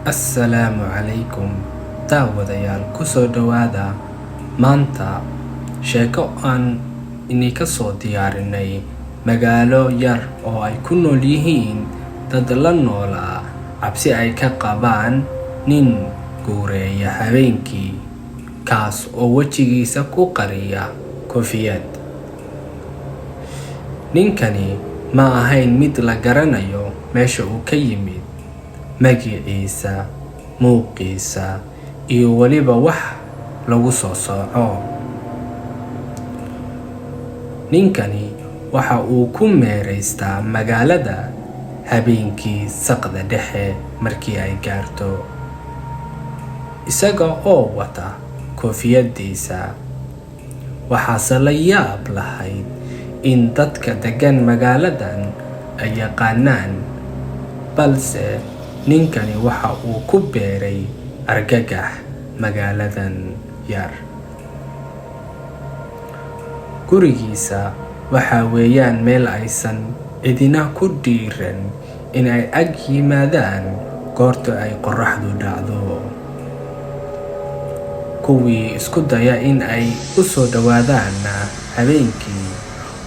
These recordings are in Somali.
Assalaamu calaykum daawadayaal kusoo dhawaada maanta sheeko aan idinka soo diyaarinay magaalo yar oo ay ku nool yihiin dad la noolaa cabsi ay ka qabaan nin guureeya habeenkii kaas oo wejigiisa ku qariya koofiyad. Ninkani ma ahayn mid la garanayo meesha uu ka yimid, magaciisa, muuqiisa iyo weliba wax lagu soo sooco. Ninkani waxa uu ku meeraystaa magaalada habeenkii saqda dhexe markii ay gaarto, isaga oo wata koofiyadiisa. Waxaase la yaab lahayd in dadka degan magaaladan ay yaqaanaan, balse ninkani waxa uu ku beeray argagax magaaladan yar. Gurigiisa waxa weeyaan meel aysan cidina ku dhiiran in ay ag yimaadaan goorta ay qorraxdu dhacdo. Kuwii isku daya in ay u soo dhawaadaanna habeenkii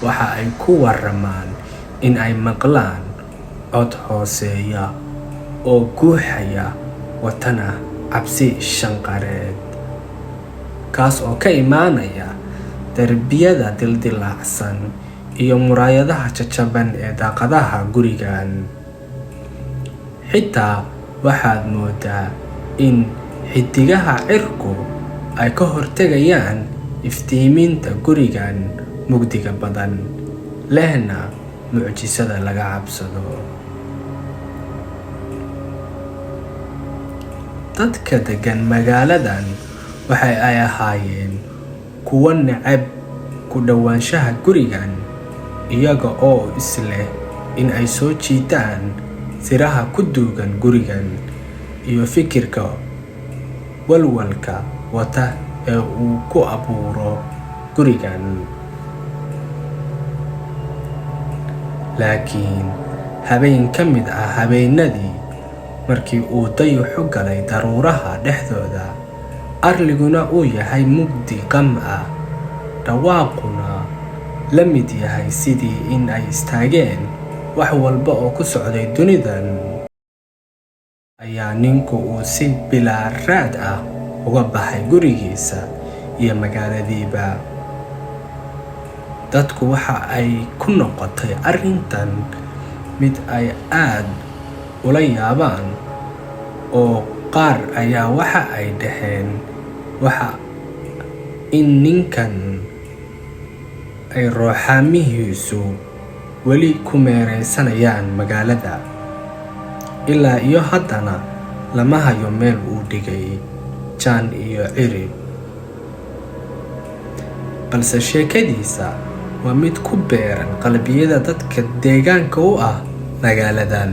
waxa ay ku waramaan in ay maqlaan cod hooseeya oo guuxaya watana cabsi shanqareed, kaas oo ka imaanaya darbiyada dildillaacsan iyo muraayadaha jajaban ee daaqadaha gurigan. Xitaa waxaad moodaa in xiddigaha cirku ay ka hortegayaan iftiiminta gurigan mugdiga badan lehna mucjisada laga cabsado. Dadka degan magaaladan waxa ay ahaayeen kuwo neceb ku dhowaanshaha gurigan, iyaga oo isleh in ay soo jiitaan siraha ku duugan gurigan iyo fikirka walwalka wata ee uu ku abuuro gurigan. Laakiin habeen ka mid ah habeenadii, markii uu dayaxu galay daruuraha dhexdooda, arliguna uu yahay mugdi qam ah, dhawaaquna la mid yahay sidii in ay istaageen wax walba oo ku socday dunidan, ayaa ninku uu si bilaa raad ah uga baxay gurigiisa iyo magaaladiiba. Dadku waxa ay ku noqotay arrintan mid ay aad ula yaabaan, oo qaar ayaa waxa ay dhaheen in ninkan ay ruuxaamihiisu weli ku meeraysanayaan magaalada. Ilaa iyo haddana lama hayo meel uu dhigay jaan iyo cirib, balse sheekadiisa waa mid ku beeran qalbiyada dadka deegaanka u ah magaaladan.